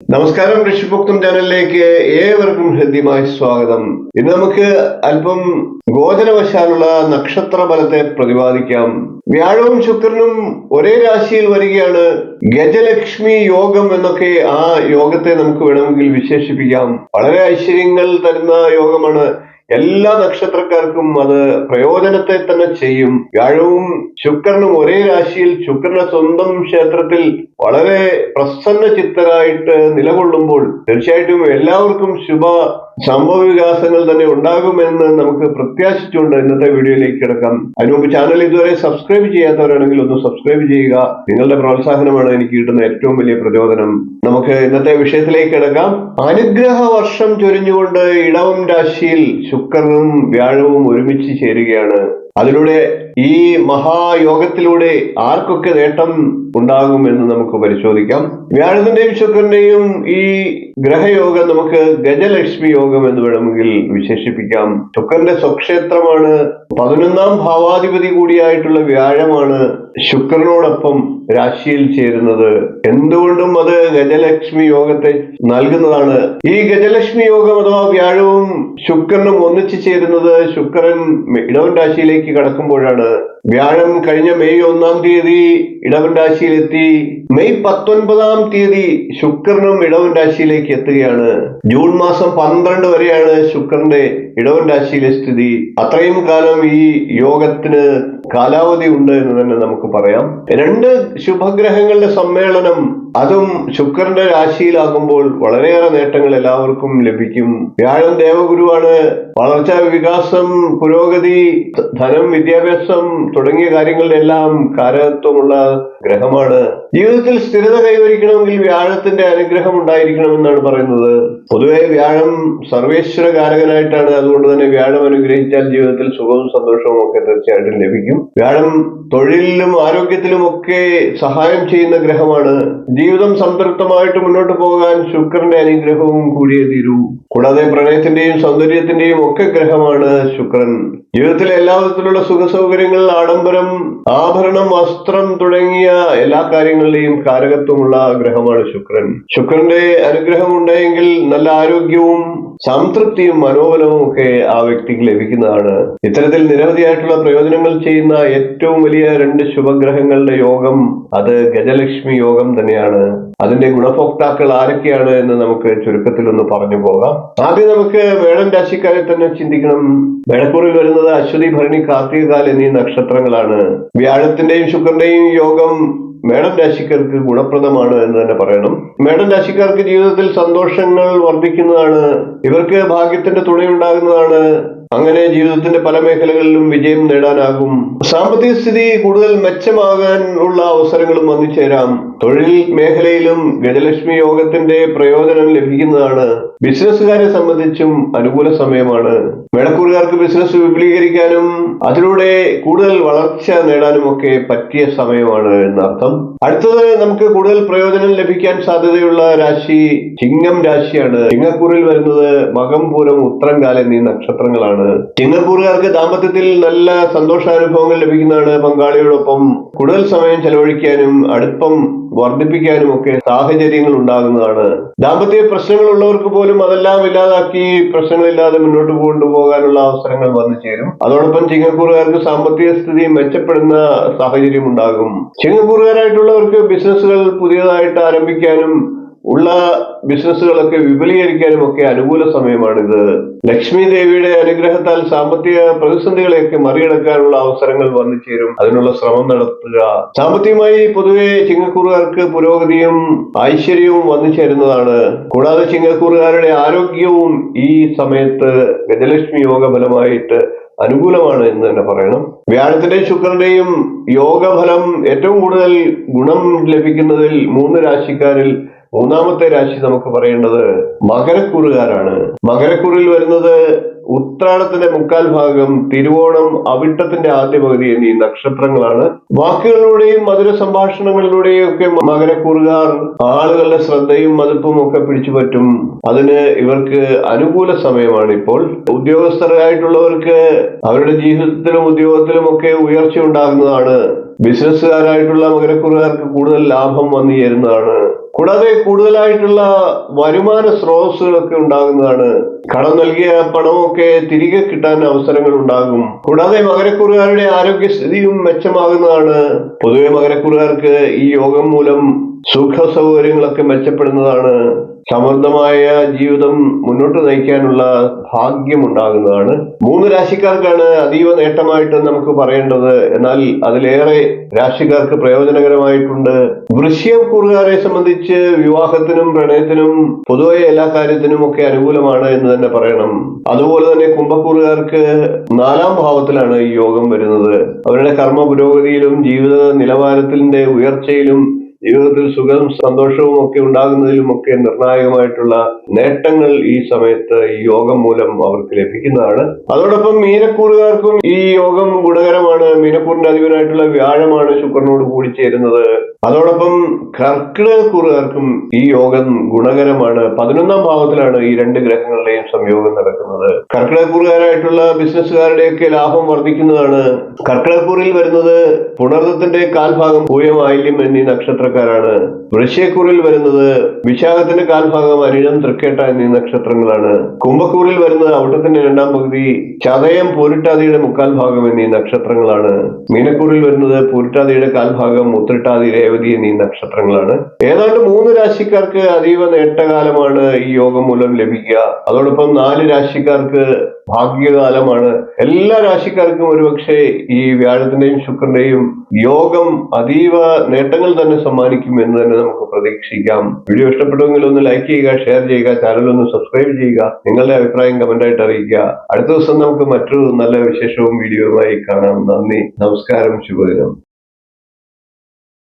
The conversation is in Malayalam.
നമസ്കാരം, ഋഷിഭക്തം ചാനലിലേക്ക് ഏവർക്കും ഹൃദ്യമായ സ്വാഗതം. ഇന്ന് നമുക്ക് അല്പം ഗോചരവശാലുള്ള നക്ഷത്ര ഫലത്തെ പ്രതിപാദിക്കാം. വ്യാഴവും ശുക്രനും ഒരേ രാശിയിൽ വരികയാണ്. ഗജലക്ഷ്മി യോഗം എന്നൊക്കെ ആ യോഗത്തെ നമുക്ക് വേണമെങ്കിൽ വിശേഷിപ്പിക്കാം. വളരെ ഐശ്വര്യങ്ങൾ തരുന്ന യോഗമാണ്. എല്ലാ നക്ഷത്രക്കാർക്കും അത് പ്രയോജനത്തെ തന്നെ ചെയ്യും. വ്യാഴവും ശുക്രനും ഒരേ രാശിയിൽ, ശുക്രന്റെ സ്വന്തം ക്ഷേത്രത്തിൽ വളരെ പ്രസന്ന ചിത്തരായിട്ട് നിലകൊള്ളുമ്പോൾ തീർച്ചയായിട്ടും എല്ലാവർക്കും ശുഭ സംഭവ വികാസങ്ങൾ തന്നെ ഉണ്ടാകുമെന്ന് നമുക്ക് പ്രത്യാശിച്ചുകൊണ്ട് ഇന്നത്തെ വീഡിയോയിലേക്ക് കിടക്കാം. അതിനുമുമ്പ് ചാനൽ ഇതുവരെ സബ്സ്ക്രൈബ് ചെയ്യാത്തവരാണെങ്കിൽ ഒന്ന് സബ്സ്ക്രൈബ് ചെയ്യുക. നിങ്ങളുടെ പ്രോത്സാഹനമാണ് എനിക്ക് കിട്ടുന്ന ഏറ്റവും വലിയ പ്രചോദനം. നമുക്ക് ഇന്നത്തെ വിഷയത്തിലേക്ക് കിടക്കാം. അനുഗ്രഹ വർഷം ചൊരിഞ്ഞുകൊണ്ട് ഇടവം രാശിയിൽ ശുക്രനും വ്യാഴവും ഒരുമിച്ച് ചേരുകയാണ്. അതിലൂടെ ഈ മഹായോഗത്തിലൂടെ ആർക്കൊക്കെ നേട്ടം ഉണ്ടാകുമെന്ന് നമുക്ക് പരിശോധിക്കാം. വ്യാഴത്തിന്റെയും ശുക്രന്റെയും ഈ ഗ്രഹയോഗം നമുക്ക് ഗജലക്ഷ്മി യോഗം എന്ന് വേണമെങ്കിൽ വിശേഷിപ്പിക്കാം. ശുക്രന്റെ സ്വക്ഷേത്രമാണ്. 11ാം ഭാവാധിപതി കൂടിയായിട്ടുള്ള വ്യാഴമാണ് ശുക്രനോടൊപ്പം രാശിയിൽ ചേരുന്നത്. എന്തുകൊണ്ടും അത് ഗജലക്ഷ്മി യോഗത്തെ നൽകുന്നതാണ്. ഈ ഗജലക്ഷ്മി യോഗം അഥവാ വ്യാഴവും ശുക്രനും ഒന്നിച്ചു ചേരുന്നത് ശുക്രൻ ഇടവൻ രാശിയിലേക്ക് കടക്കുമ്പോഴാണ്. വ്യാഴം കഴിഞ്ഞ മെയ് 1-ാം തീയതി ഇടവൻ രാശിയിലെത്തി. മെയ് 19-ാം തീയതി ശുക്രനും ഇടവൻ രാശിയിലേക്ക് എത്തുകയാണ്. ജൂൺ മാസം 12 വരെയാണ് ശുക്രന്റെ ഇടവൻ രാശിയിലെ സ്ഥിതി. അത്രയും കാലം ഈ യോഗത്തിന് കാലാവധി ഉണ്ട് എന്ന് തന്നെ നമുക്ക് പറയാം. രണ്ട് ശുഭഗ്രഹങ്ങളുടെ സമ്മേളനം, അതും ശുക്രന്റെ രാശിയിലാകുമ്പോൾ വളരെയേറെ നേട്ടങ്ങൾ എല്ലാവർക്കും ലഭിക്കും. വ്യാഴം ദേവഗുരുവാണ്. വളർച്ച, വികാസം, പുരോഗതി, ധനം, വിദ്യാഭ്യാസം തുടങ്ങിയ കാര്യങ്ങളുടെ എല്ലാം കാരകത്വമുള്ള ഗ്രഹമാണ്. ജീവിതത്തിൽ സ്ഥിരത കൈവരിക്കണമെങ്കിൽ വ്യാഴത്തിന്റെ അനുഗ്രഹം ഉണ്ടായിരിക്കണമെന്നാണ് പറയുന്നത്. പൊതുവെ വ്യാഴം സർവേശ്വര കാരകനായിട്ടാണ്. അതുകൊണ്ട് തന്നെ വ്യാഴം അനുഗ്രഹിച്ചാൽ ജീവിതത്തിൽ സുഖവും സന്തോഷവും ഒക്കെ തീർച്ചയായിട്ടും ലഭിക്കും. വ്യാഴം തൊഴിലിലും ആരോഗ്യത്തിലും ഒക്കെ സഹായം ചെയ്യുന്ന ഗ്രഹമാണ്. ജീവിതം സംതൃപ്തമായിട്ട് മുന്നോട്ട് പോകാൻ ശുക്രന്റെ അനുഗ്രഹവും കൂടിയേ തീരൂ. കൂടാതെ പ്രണയത്തിന്റെയും സൗന്ദര്യത്തിന്റെയും ഒക്കെ ഗ്രഹമാണ് ശുക്രൻ. ജീവിതത്തിലെ എല്ലാ വിധത്തിലുള്ള സുഖ സൗകര്യങ്ങൾ, ആഡംബരം, ആഭരണം, വസ്ത്രം തുടങ്ങിയ എല്ലാ കാര്യങ്ങളുടെയും കാരകത്വമുള്ള ഗ്രഹമാണ് ശുക്രൻ. ശുക്രന്റെ അനുഗ്രഹം ഉണ്ടെങ്കിൽ നല്ല ആരോഗ്യവും സംതൃപ്തിയും മനോബലവും ഒക്കെ ആ വ്യക്തിക്ക് ലഭിക്കുന്നതാണ്. ഇത്തരത്തിൽ നിരവധിയായിട്ടുള്ള പ്രയോജനങ്ങൾ ചെയ്യുന്ന ഏറ്റവും വലിയ രണ്ട് ശുഭഗ്രഹങ്ങളുടെ യോഗം അത് ഗജലക്ഷ്മി യോഗം തന്നെയാണ്. അതിന്റെ ഗുണഭോക്താക്കൾ ആരൊക്കെയാണ് എന്ന് നമുക്ക് ചുരുക്കത്തിൽ ഒന്ന് പറഞ്ഞു പോകാം. ആദ്യം നമുക്ക് മേടൻ രാശിക്കാരെ തന്നെ ചിന്തിക്കണം. മേടക്കൂറിൽ വരുന്നത് അശ്വതി, ഭരണി, കാർത്തികകാൽ എന്നീ നക്ഷത്രങ്ങളാണ്. വ്യാഴത്തിന്റെയും ശുക്രന്റെയും യോഗം മേടൻ രാശിക്കാർക്ക് ഗുണപ്രദമാണ് എന്ന് തന്നെ പറയണം. മേടൻ രാശിക്കാർക്ക് ജീവിതത്തിൽ സന്തോഷങ്ങൾ വർദ്ധിക്കുന്നതാണ്. ഇവർക്ക് ഭാഗ്യത്തിന്റെ തുണയുണ്ടാകുന്നതാണ്. അങ്ങനെ ജീവിതത്തിന്റെ പല മേഖലകളിലും വിജയം നേടാനാകും. സാമ്പത്തിക സ്ഥിതി കൂടുതൽ മെച്ചമാകാൻ ഉള്ള അവസരങ്ങളും വന്നു ചേരാം. തൊഴിൽ മേഖലയിലും ഗജലക്ഷ്മി യോഗത്തിന്റെ പ്രയോജനം ലഭിക്കുന്നതാണ്. ബിസിനസ്സുകാരെ സംബന്ധിച്ചും അനുകൂല സമയമാണ്. മേടക്കൂറുകാർക്ക് ബിസിനസ് വിപുലീകരിക്കാനും അതിലൂടെ കൂടുതൽ വളർച്ച നേടാനും ഒക്കെ പറ്റിയ സമയമാണ് എന്നർത്ഥം. അടുത്തത് നമുക്ക് കൂടുതൽ പ്രയോജനം ലഭിക്കാൻ സാധ്യതയുള്ള രാശി ചിങ്ങം രാശിയാണ്. ചിങ്ങക്കൂറിൽ വരുന്നത് മകം, പൂരം, ഉത്രംകാൽ എന്നീ നക്ഷത്രങ്ങളാണ്. ചിങ്ങക്കൂറുകാർക്ക് ദാമ്പത്യത്തിൽ നല്ല സന്തോഷാനുഭവങ്ങൾ ലഭിക്കുന്നതാണ്. പങ്കാളിയോടൊപ്പം കൂടുതൽ സമയം ചെലവഴിക്കാനും അടുപ്പം വർദ്ധിപ്പിക്കാനും ഒക്കെ സാഹചര്യങ്ങൾ ഉണ്ടാകുന്നതാണ്. ദാമ്പത്യ പ്രശ്നങ്ങൾ ഉള്ളവർക്ക് പോലും അതെല്ലാം ഇല്ലാതാക്കി പ്രശ്നങ്ങളില്ലാതെ മുന്നോട്ട് കൊണ്ടുപോകാനുള്ള അവസരങ്ങൾ വന്നു ചേരും. അതോടൊപ്പം ചിങ്ങക്കൂറുകാർക്ക് സാമ്പത്തിക സ്ഥിതി മെച്ചപ്പെടുന്ന സാഹചര്യം ഉണ്ടാകും. ചിങ്ങക്കൂറുകാരായിട്ടുള്ളവർക്ക് ബിസിനസ്സുകൾ പുതിയതായിട്ട് ആരംഭിക്കാനും ഉള്ള ബിസിനസ്സുകളൊക്കെ വിപുലീകരിക്കാനും ഒക്കെ അനുകൂല സമയമാണിത്. ലക്ഷ്മി ദേവിയുടെ അനുഗ്രഹത്താൽ സാമ്പത്തിക പ്രതിസന്ധികളെയൊക്കെ മറികടക്കാനുള്ള അവസരങ്ങൾ വന്നു ചേരും. അതിനുള്ള ശ്രമം നടത്തുക. സാമ്പത്തികമായി പൊതുവെ ചിങ്ങക്കൂറുകാർക്ക് പുരോഗതിയും ഐശ്വര്യവും വന്നു ചേരുന്നതാണ്. കൂടാതെ ചിങ്ങക്കൂറുകാരുടെ ആരോഗ്യവും ഈ സമയത്ത് ഗജലക്ഷ്മി യോഗ ഫലമായിട്ട് അനുകൂലമാണ് എന്ന് തന്നെ പറയണം. വ്യാഴത്തിന്റെയും ശുക്രന്റെയും യോഗഫലം ഏറ്റവും കൂടുതൽ ഗുണം ലഭിക്കുന്നതിൽ 3 രാശിക്കാരിൽ മൂന്നാമത്തെ രാശി നമുക്ക് പറയേണ്ടത് മകരക്കൂറുകാരാണ്. മകരക്കൂറിൽ വരുന്നത് ഉത്രാടത്തിന്റെ 1/4 ഭാഗം, തിരുവോണം, അവിട്ടത്തിന്റെ ആദ്യ പകുതി എന്നീ നക്ഷത്രങ്ങളാണ്. വാക്കുകളിലൂടെയും മധുര സംഭാഷണങ്ങളിലൂടെയും ഒക്കെ മകരക്കൂറുകാർ ആളുകളുടെ ശ്രദ്ധയും മതിപ്പും ഒക്കെ പിടിച്ചു പറ്റും. അതിന് ഇവർക്ക് അനുകൂല സമയമാണ് ഇപ്പോൾ. ഉദ്യോഗസ്ഥരായിട്ടുള്ളവർക്ക് അവരുടെ ജീവിതത്തിലും ഉദ്യോഗത്തിലും ഒക്കെ ഉയർച്ച ഉണ്ടാകുന്നതാണ്. ബിസിനസ്സുകാരായിട്ടുള്ള മകരക്കൂറുകാർക്ക് കൂടുതൽ ലാഭം വന്നു ചേരുന്നതാണ്. കൂടാതെ കൂടുതലായിട്ടുള്ള വരുമാന സ്രോതസ്സുകളൊക്കെ ഉണ്ടാകുന്നതാണ്. കടം നൽകിയ പണമൊക്കെ തിരികെ കിട്ടാൻ അവസരങ്ങൾ ഉണ്ടാകും. കൂടാതെ മകരക്കൂറുകാരുടെ ആരോഗ്യസ്ഥിതിയും മെച്ചമാകുന്നതാണ്. പൊതുവെ മകരക്കൂറുകാർക്ക് ഈ യോഗം മൂലം സുഖ സൗകര്യങ്ങളൊക്കെ മെച്ചപ്പെടുന്നതാണ്. സമൃദ്ധമായ ജീവിതം മുന്നോട്ട് നയിക്കാനുള്ള ഭാഗ്യം ഉണ്ടാകുന്നതാണ്. 3 രാശിക്കാർക്കാണ് അതീവ നേട്ടമായിട്ട് നമുക്ക് പറയേണ്ടത്. എന്നാൽ അതിലേറെ രാശിക്കാർക്ക് പ്രയോജനകരമായിട്ടുണ്ട്. വൃശ്ചികം കൂറുകാരെ സംബന്ധിച്ച് വിവാഹത്തിനും പ്രണയത്തിനും പൊതുവെ എല്ലാ കാര്യത്തിനും ഒക്കെ അനുകൂലമാണ് എന്ന് തന്നെ പറയണം. അതുപോലെ തന്നെ കുംഭക്കൂറുകാർക്ക് 4-ാം ഭാവത്തിലാണ് ഈ യോഗം വരുന്നത്. അവരുടെ കർമ്മ പുരോഗതിയിലും ജീവിത നിലവാരത്തിന്റെ ഉയർച്ചയിലും ജീവിതത്തിൽ സുഖവും സന്തോഷവും ഒക്കെ ഉണ്ടാകുന്നതിലും ഒക്കെ നിർണായകമായിട്ടുള്ള നേട്ടങ്ങൾ ഈ സമയത്ത് ഈ യോഗം മൂലം അവർക്ക് ലഭിക്കുന്നതാണ്. അതോടൊപ്പം മീനക്കൂറുകാർക്കും ഈ യോഗം ഗുണകരമാണ്. മീനക്കൂറിന്റെ അധിപനായിട്ടുള്ള വ്യാഴമാണ് ശുക്രനോട് കൂടി ചേരുന്നത്. അതോടൊപ്പം കർക്കിടകക്കൂറുകാർക്കും ഈ യോഗം ഗുണകരമാണ്. 11-ാം ഭാവത്തിലാണ് ഈ 2 ഗ്രഹങ്ങളുടെയും സംയോഗം നടക്കുന്നത്. കർക്കിടകക്കൂറുകാരായിട്ടുള്ള ബിസിനസ്സുകാരുടെയൊക്കെ ലാഭം വർദ്ധിക്കുന്നതാണ്. കർക്കിടകക്കൂറിൽ വരുന്നത് പുണർദത്തിന്റെ കാൽഭാഗം പൂയം ആയില്യം എന്നീ നക്ഷത്രക്കാരാണ്. വൃശ്ചികക്കൂറിൽ വരുന്നത് വിശാഖത്തിന്റെ കാൽഭാഗം അനിഴം തൃക്കേട്ട എന്നീ നക്ഷത്രങ്ങളാണ്. കുംഭക്കൂറിൽ വരുന്നത് അവിട്ടത്തിന്റെ 2-ാം പകുതി ചതയം പൂരിട്ടാതിയുടെ 3/4 ഭാഗം എന്നീ നക്ഷത്രങ്ങളാണ്. മീനക്കൂറിൽ വരുന്നത് പൂരിട്ടാതിയുടെ കാൽഭാഗം ഉത്രട്ടാതി രേവതി എന്നീ നക്ഷത്രങ്ങളാണ്. ഏതാണ്ട് 3 രാശിക്കാർക്ക് അതീവ നേട്ടകാലമാണ് ഈ യോഗം മൂലം ലഭിക്കുക. അതോടൊപ്പം 4 രാശിക്കാർക്ക് ഭാഗ്യകാലമാണ്. എല്ലാ രാശിക്കാർക്കും ഒരുപക്ഷെ ഈ വ്യാഴത്തിന്റെയും ശുക്രന്റെയും യോഗം അതീവ നേട്ടങ്ങൾ തന്നെ സമ്മാനിക്കും എന്ന് തന്നെ നമുക്ക് പ്രതീക്ഷിക്കാം. വീഡിയോ ഇഷ്ടപ്പെട്ടുവെങ്കിൽ ഒന്ന് ലൈക്ക് ചെയ്യുക, ഷെയർ ചെയ്യുക, ചാനൽ ഒന്ന് സബ്സ്ക്രൈബ് ചെയ്യുക, നിങ്ങളുടെ അഭിപ്രായം കമന്റായിട്ട് അറിയിക്കുക. അടുത്ത ദിവസം നമുക്ക് മറ്റൊരു നല്ല വിശേഷവും വീഡിയോയുമായി കാണാം. നന്ദി, നമസ്കാരം, ശുഭദിനം.